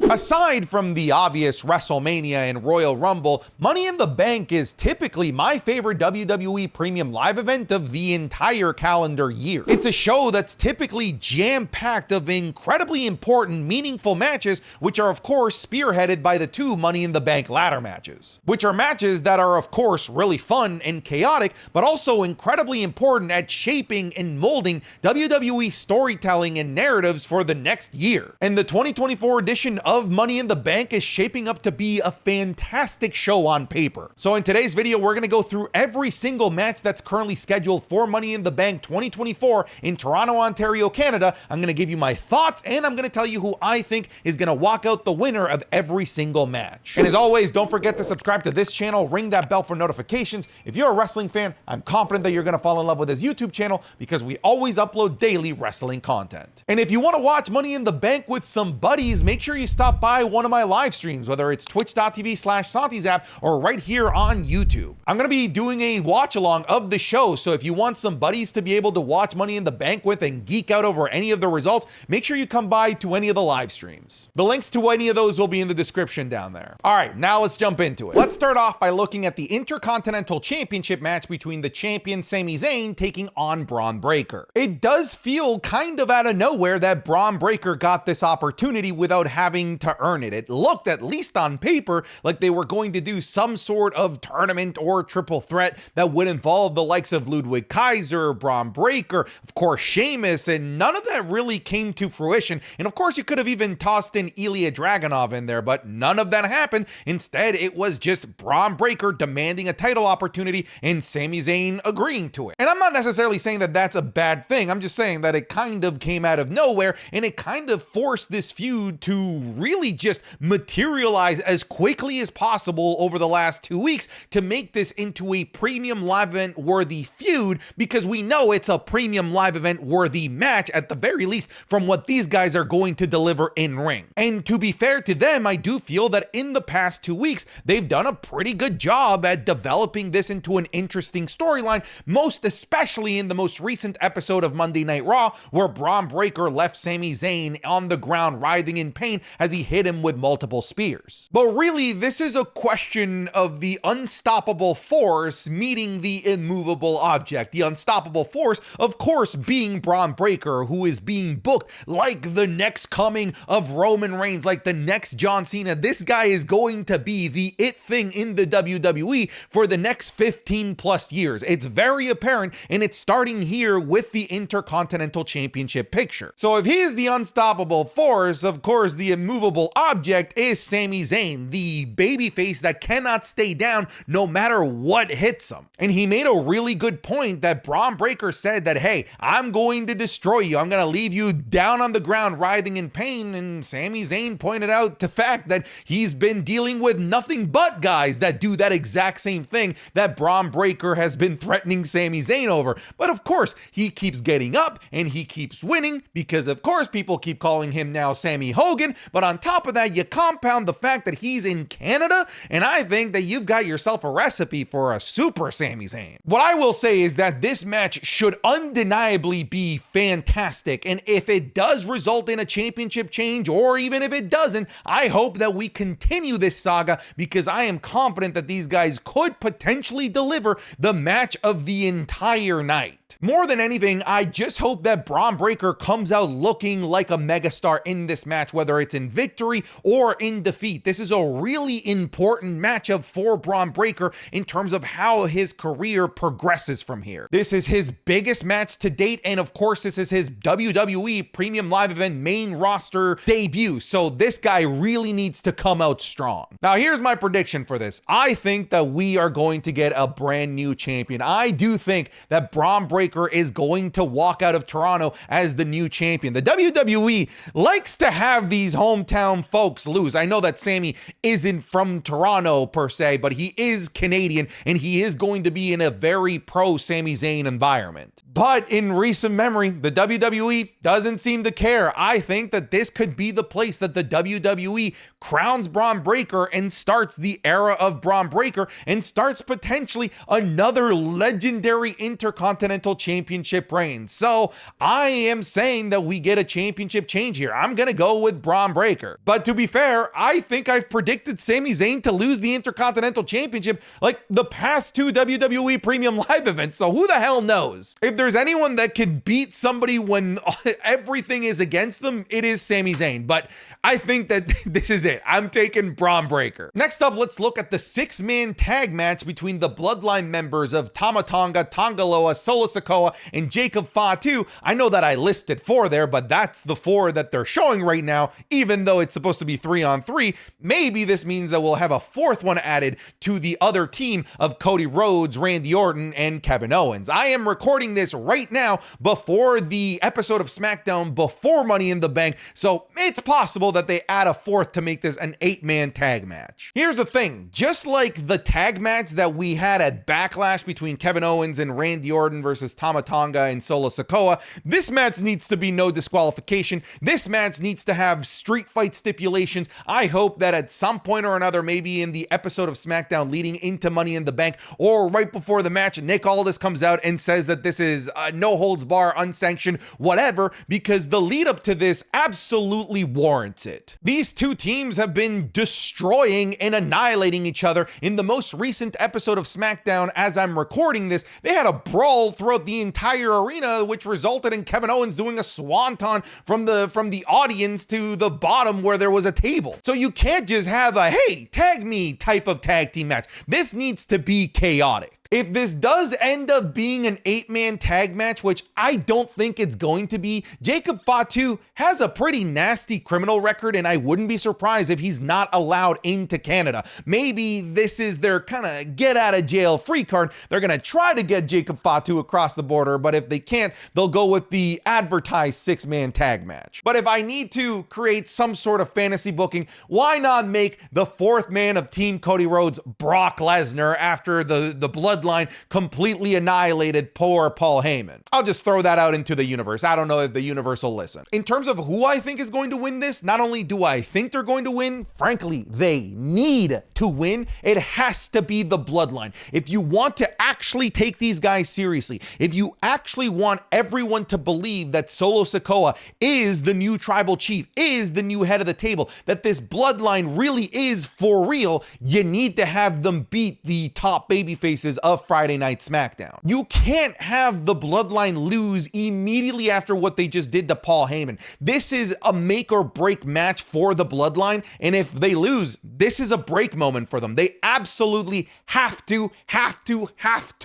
Aside from the obvious WrestleMania and Royal Rumble, Money in the Bank is typically my favorite WWE premium live event of the entire calendar year. It's a show that's typically jam-packed of incredibly important, meaningful matches, which are of course spearheaded by the two Money in the Bank ladder matches, which are matches that are of course really fun and chaotic, but also incredibly important at shaping and molding WWE storytelling and narratives for the next year. And the 2024 edition of Money in the Bank is shaping up to be a fantastic show on paper. So in today's video, we're going to go through every single match that's currently scheduled for Money in the Bank 2024 in Toronto, Ontario, Canada. I'm going to give you my thoughts, and I'm going to tell you who I think is going to walk out the winner of every single match. And as always, don't forget to subscribe to this channel, ring that bell for notifications. If you're a wrestling fan, I'm confident that you're going to fall in love with this YouTube channel because we always upload daily wrestling content. And if you want to watch Money in the Bank with some buddies, make sure you stop by one of my live streams, whether it's twitch.tv/SantiZap or right here on YouTube. I'm going to be doing a watch along of the show, so if you want some buddies to be able to watch Money in the Bank with and geek out over any of the results, make sure you come by to any of the live streams. The links to any of those will be in the description down there. All right, now let's jump into it. Let's start off by looking at the Intercontinental Championship match between the champion Sami Zayn taking on Braun Breaker. It does feel kind of out of nowhere that Braun Breaker got this opportunity without having to earn it. It looked, at least on paper, like they were going to do some sort of tournament or triple threat that would involve the likes of Ludwig Kaiser, Braun Breaker, of course Sheamus, and none of that really came to fruition. And of course you could have even tossed in Ilya Dragunov in there, but none of that happened. Instead, it was just Braun Breaker demanding a title opportunity and Sami Zayn agreeing to it. And I'm not necessarily saying that that's a bad thing. I'm just saying that it kind of came out of nowhere, and it kind of forced this feud to really just materialize as quickly as possible over the last 2 weeks to make this into a premium live event worthy feud, because we know it's a premium live event worthy match at the very least from what these guys are going to deliver in ring. And to be fair to them, I do feel that in the past 2 weeks they've done a pretty good job at developing this into an interesting storyline, most especially in the most recent episode of Monday Night Raw, where Braun Breaker left Sami Zayn on the ground writhing in pain as he hit him with multiple spears. But really, this is a question of the unstoppable force meeting the immovable object. The unstoppable force, of course, being Braun Breaker, who is being booked like the next coming of Roman Reigns, like the next John Cena. This guy is going to be the it thing in the WWE for the next 15 plus years. It's very apparent, and it's starting here with the Intercontinental Championship picture. So if he is the unstoppable force, of course, the immovable object is Sami Zayn, the babyface that cannot stay down no matter what hits him. And he made a really good point that Braun Breaker said that, hey, I'm going to destroy you. I'm going to leave you down on the ground writhing in pain. And Sami Zayn pointed out the fact that he's been dealing with nothing but guys that do that exact same thing that Braun Breaker has been threatening Sami Zayn over. But of course, he keeps getting up and he keeps winning because of course people keep calling him now Sammy Hogan. But on top of that, you compound the fact that he's in Canada, and I think that you've got yourself a recipe for a super Sami Zayn. What I will say is that this match should undeniably be fantastic, and if it does result in a championship change, or even if it doesn't, I hope that we continue this saga, because I am confident that these guys could potentially deliver the match of the entire night. More than anything, I just hope that Braun Breaker comes out looking like a megastar in this match, whether it's in victory or in defeat. This is a really important matchup for Braun Breaker in terms of how his career progresses from here. This is his biggest match to date, and of course, this is his WWE Premium Live Event main roster debut, so this guy really needs to come out strong. Now, here's my prediction for this. I think that we are going to get a brand new champion. I do think that Braun Breaker is going to walk out of Toronto as the new champion. The WWE likes to have these hometown folks lose. I know that Sammy isn't from Toronto per se, but he is Canadian, and he is going to be in a very pro Sami Zayn environment. But in recent memory, the WWE doesn't seem to care. I think that this could be the place that the WWE crowns Braun Breaker and starts the era of Braun Breaker and starts potentially another legendary Intercontinental Championship reign. So I am saying that we get a championship change here. I'm going to go with Braun Breaker. But to be fair, I think I've predicted Sami Zayn to lose the Intercontinental Championship like the past two WWE Premium Live events. So who the hell knows? If there's anyone that can beat somebody when everything is against them, it is Sami Zayn. But I think that this is it. I'm taking Braun Breaker. Next up, let's look at the 6-man tag match between the Bloodline members of Tama Tonga, Tanga Loa, Solo Sikoa, and Jacob Fatu. I know that I listed 4 there, but that's the 4 that they're showing right now, even though it's supposed to be 3-on-3. Maybe this means that we'll have a 4th one added to the other team of Cody Rhodes, Randy Orton, and Kevin Owens. I am recording this right now before the episode of SmackDown before Money in the Bank, so it's possible that they add a 4th to make this an 8-man tag match. Here's the thing, just like the tag match that we had at Backlash between Kevin Owens and Randy Orton versus Tama Tonga and Solo Sikoa, this match needs to be no disqualification. This match needs to have street fight stipulations. I hope that at some point or another, maybe in the episode of SmackDown leading into Money in the Bank or right before the match, Nick Aldis comes out and says that this is no holds bar, unsanctioned, whatever, because the lead up to this absolutely warrants it. These two teams have been destroying and annihilating each other. In the most recent episode of SmackDown, as I'm recording this, they had a brawl throughout the entire arena, which resulted in Kevin Owens doing a swanton from the audience to the bottom where there was a table. So you can't just have a, hey, tag me type of tag team match. This needs to be chaotic. If this does end up being an 8-man tag match, which I don't think it's going to be, Jacob Fatu has a pretty nasty criminal record, and I wouldn't be surprised if he's not allowed into Canada. Maybe this is their kind of get out of jail free card. They're going to try to get Jacob Fatu across the border, but if they can't, they'll go with the advertised 6-man tag match. But if I need to create some sort of fantasy booking, why not make the 4th man of Team Cody Rhodes Brock Lesnar after the Bloodline completely annihilated poor Paul Heyman? I'll just throw that out into the universe. I don't know if the universe will listen. In terms of who I think is going to win this, not only do I think they're going to win, frankly, they need to win. It has to be the Bloodline. If you want to actually take these guys seriously, if you actually want everyone to believe that Solo Sikoa is the new tribal chief, is the new head of the table, that this Bloodline really is for real, you need to have them beat the top baby faces of Friday Night SmackDown. You can't have the Bloodline lose immediately after what they just did to Paul Heyman. This is a make or break match for the Bloodline, and if they lose, this is a break moment for them. They absolutely have to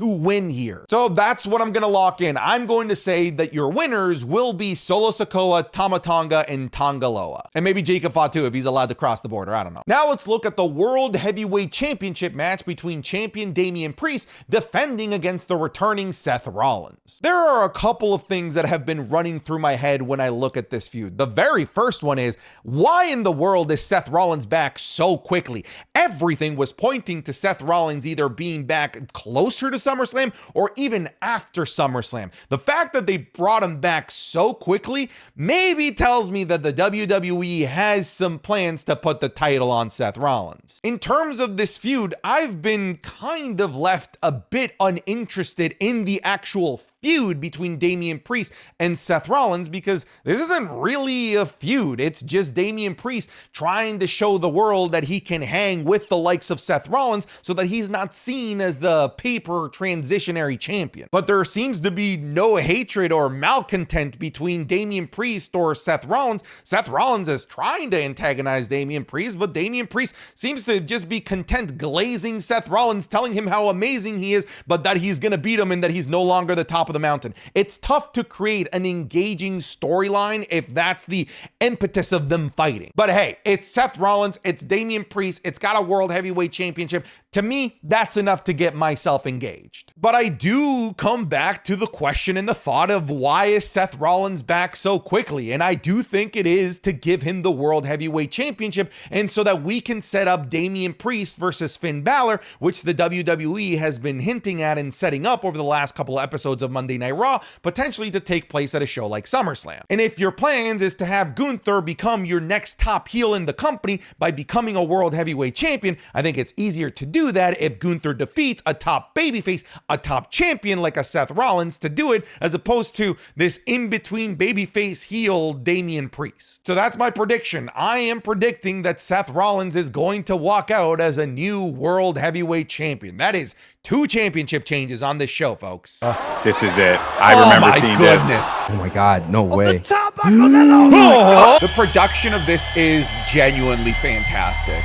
win here. So that's what I'm gonna lock in. I'm going to say that your winners will be Solo Sikoa, Tama Tonga, and Tanga Loa. And maybe Jacob Fatu if he's allowed to cross the border, I don't know. Now let's look at the World Heavyweight Championship match between champion Damian Priest defending against the returning Seth Rollins. There are a couple of things that have been running through my head when I look at this feud. The very first one is, why in the world is Seth Rollins back so quickly? Everything was pointing to Seth Rollins either being back closer to SummerSlam or even after SummerSlam. The fact that they brought him back so quickly maybe tells me that the WWE has some plans to put the title on Seth Rollins. In terms of this feud, I've been kind of left a bit uninterested in the actual feud between Damian Priest and Seth Rollins, because this isn't really a feud. It's just Damian Priest trying to show the world that he can hang with the likes of Seth Rollins so that he's not seen as the paper transitionary champion. But there seems to be no hatred or malcontent between Damian Priest or Seth Rollins. Seth Rollins is trying to antagonize Damian Priest, but Damian Priest seems to just be content glazing Seth Rollins, telling him how amazing he is, but that he's gonna beat him and that he's no longer the top of the mountain. It's tough to create an engaging storyline if that's the impetus of them fighting. But hey, it's Seth Rollins, it's Damian Priest, it's got a World Heavyweight Championship. To me, that's enough to get myself engaged. But I do come back to the question and the thought of, why is Seth Rollins back so quickly? And I do think it is to give him the World Heavyweight Championship, and so that we can set up Damian Priest versus Finn Balor, which the WWE has been hinting at and setting up over the last couple of episodes of Monday Monday Night Raw, potentially to take place at a show like SummerSlam. And if your plans is to have Gunther become your next top heel in the company by becoming a world heavyweight champion, I think it's easier to do that if Gunther defeats a top babyface, a top champion like a Seth Rollins to do it, as opposed to this in-between babyface heel Damian Priest. So that's my prediction. I am predicting that Seth Rollins is going to walk out as a new world heavyweight champion. That is 2 championship changes on this show, folks. This is it. I remember seeing this. Oh my God, no way. The production of this is genuinely fantastic.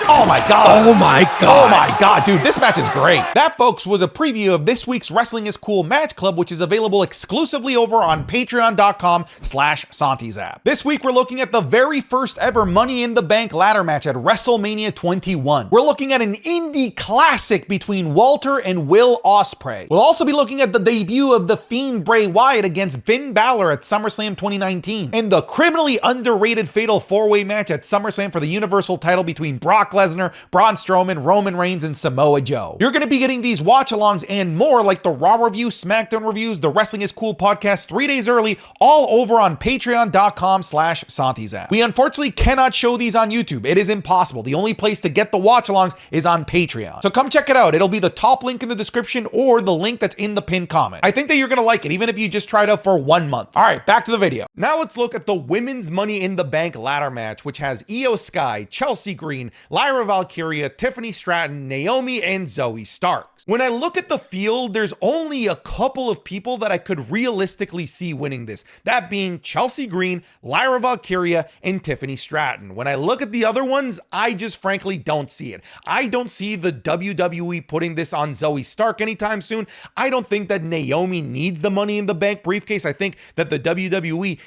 Oh my God. Oh my God. Oh my God, dude, this match is great. That, folks, was a preview of this week's Wrestling is Cool Match Club, which is available exclusively over on patreon.com/SantiZap. This week, we're looking at the very first ever Money in the Bank ladder match at WrestleMania 21. We're looking at an indie classic between Walter and Will Ospreay. We'll also be looking at the debut of The Fiend Bray Wyatt against Finn Balor at SummerSlam 2019, and the criminally underrated Fatal 4-Way match at SummerSlam for the Universal title between Brock Lesnar, Braun Strowman, Roman Reigns, and Samoa Joe. You're going to be getting these watch-alongs and more, like the Raw review, SmackDown reviews, the Wrestling is Cool podcast 3 days early, all over on patreon.com/SantiZap. We unfortunately cannot show these on YouTube. It is impossible. The only place to get the watch-alongs is on Patreon. So come check it out. It'll be the top link in the description or the link that's in the pinned comment. I think that you're going to like it, even if you just try it out for 1 month. All right, back to the video. Now let's look at the women's Money in the Bank ladder match, which has Io Sky, Chelsea Green, Lyra Valkyria, Tiffany Stratton, Naomi, and Zoe Starks. When I look at the field, there's only a couple of people that I could realistically see winning this, that being Chelsea Green, Lyra Valkyria, and Tiffany Stratton. When I look at the other ones, I just frankly don't see it. I don't see the WWE putting this on Zoe Stark anytime soon. I don't think that Naomi needs the Money in the Bank briefcase. I think that the WWE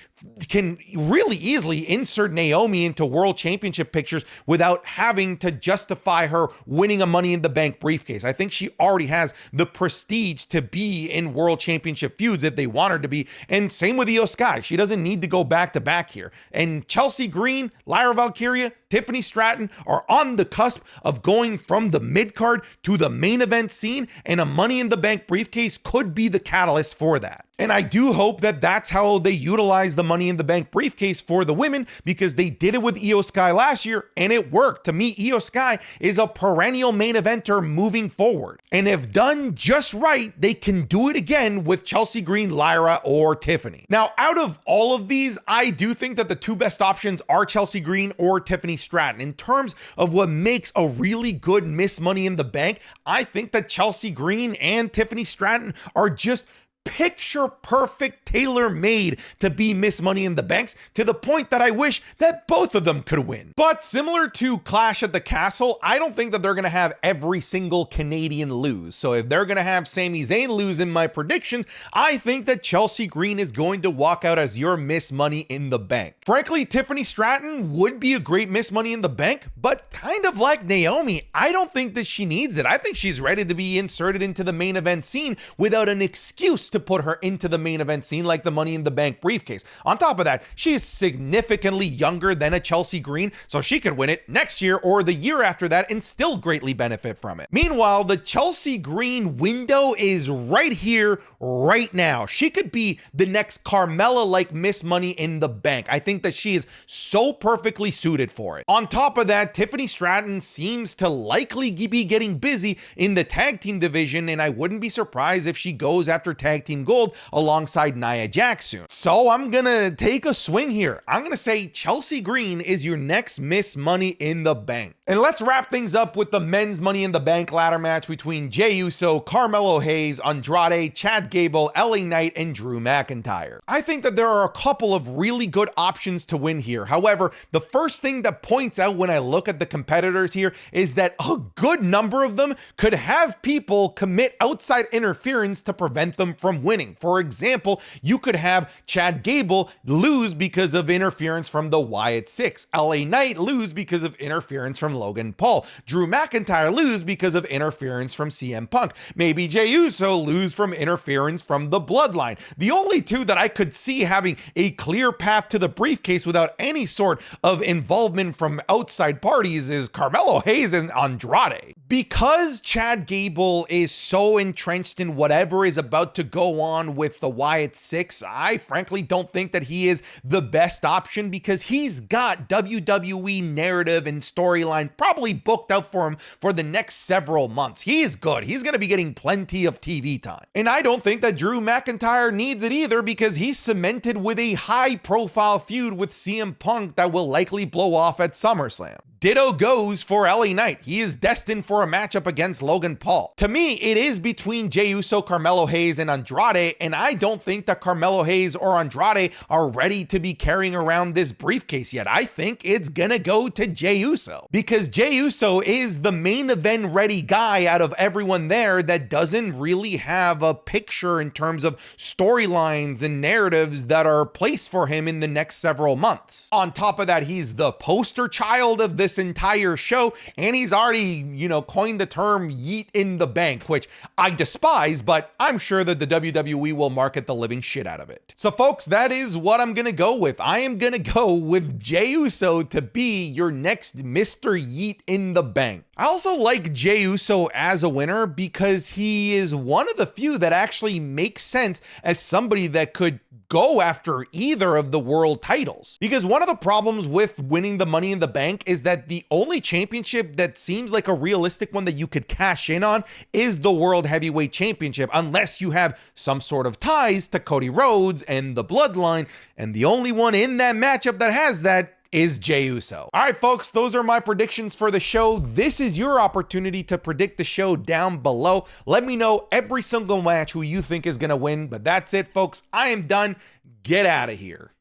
can really easily insert Naomi into world championship pictures without having to justify her winning a Money in the Bank briefcase. I think she already has the prestige to be in world championship feuds if they want her to be. And same with Io Sky. She doesn't need to go back to back here. And Chelsea Green, Lyra Valkyria, Tiffany Stratton are on the cusp of going from the mid-card to the main event scene, and a Money in the Bank briefcase could be the catalyst for that. And I do hope that that's how they utilize the Money in the Bank briefcase for the women, because they did it with Io Sky last year and it worked. To me, Io Sky is a perennial main eventer moving forward. And if done just right, they can do it again with Chelsea Green, Lyra, or Tiffany. Now, out of all of these, I do think that the 2 best options are Chelsea Green or Tiffany Stratton. In terms of what makes a really good Miss Money in the Bank, I think that Chelsea Green and Tiffany Stratton are just picture perfect, tailor-made to be Miss Money in the Banks, to the point that I wish that both of them could win. But similar to Clash at the Castle, I don't think that they're going to have every single Canadian lose. So if they're going to have Sami Zayn lose in my predictions, I think that Chelsea Green is going to walk out as your Miss Money in the Bank. Frankly, Tiffany Stratton would be a great Miss Money in the Bank, but kind of like Naomi, I don't think that she needs it. I think she's ready to be inserted into the main event scene without an excuse to put her into the main event scene like the Money in the Bank briefcase. On top of that, she is significantly younger than a Chelsea Green, so she could win it next year or the year after that and still greatly benefit from it. Meanwhile, the Chelsea Green window is right here, right now. She could be the next Carmella-like Miss Money in the Bank. I think that she is so perfectly suited for it. On top of that, Tiffany Stratton seems to likely be getting busy in the tag team division, and I wouldn't be surprised if she goes after tag team gold alongside Nia Jax soon. So I'm gonna take a swing here. I'm gonna say Chelsea Green is your next Miss Money in the Bank. And let's wrap things up with the men's Money in the Bank ladder match between Jey Uso, Carmelo Hayes, Andrade, Chad Gable, LA Knight, and Drew McIntyre. I think that there are a couple of really good options to win here. However, the first thing that points out when I look at the competitors here is that a good number of them could have people commit outside interference to prevent them from winning. For example, you could have Chad Gable lose because of interference from the Wyatt Six, LA Knight lose because of interference from Logan Paul, Drew McIntyre lose because of interference from CM Punk, maybe Jey Uso lose from interference from the Bloodline. The only two that I could see having a clear path to the briefcase without any sort of involvement from outside parties is Carmelo Hayes and Andrade. Because Chad Gable is so entrenched in whatever is about to go on with the Wyatt Six, I frankly don't think that he is the best option because he's got WWE narrative and storyline probably booked out for him for the next several months. He is good. He's going to be getting plenty of TV time. And I don't think that Drew McIntyre needs it either because he's cemented with a high-profile feud with CM Punk that will likely blow off at SummerSlam. Ditto goes for LA Knight. He is destined for a matchup against Logan Paul. To me, it is between Jey Uso, Carmelo Hayes, and Andrade, and I don't think that Carmelo Hayes or Andrade are ready to be carrying around this briefcase yet. I think it's gonna go to Jey Uso because Jey Uso is the main event ready guy out of everyone there that doesn't really have a picture in terms of storylines and narratives that are placed for him in the next several months. On top of that, he's the poster child of this entire show, and he's already, coined the term yeet in the bank, which I despise, but I'm sure that the WWE will market the living shit out of it. So folks, that is what I'm gonna go with. I am gonna go with Jey Uso to be your next Mr. Yeet in the bank. I also like Jey Uso as a winner because he is one of the few that actually makes sense as somebody that could go after either of the world titles. Because one of the problems with winning the Money in the Bank is that the only championship that seems like a realistic one that you could cash in on is the World Heavyweight Championship, unless you have some sort of ties to Cody Rhodes and the Bloodline, and the only one in that matchup that has that is Jey Uso. All right, folks, those are my predictions for the show. This is your opportunity to predict the show down below. Let me know every single match who you think is gonna win, but that's it, folks. I am done. Get out of here.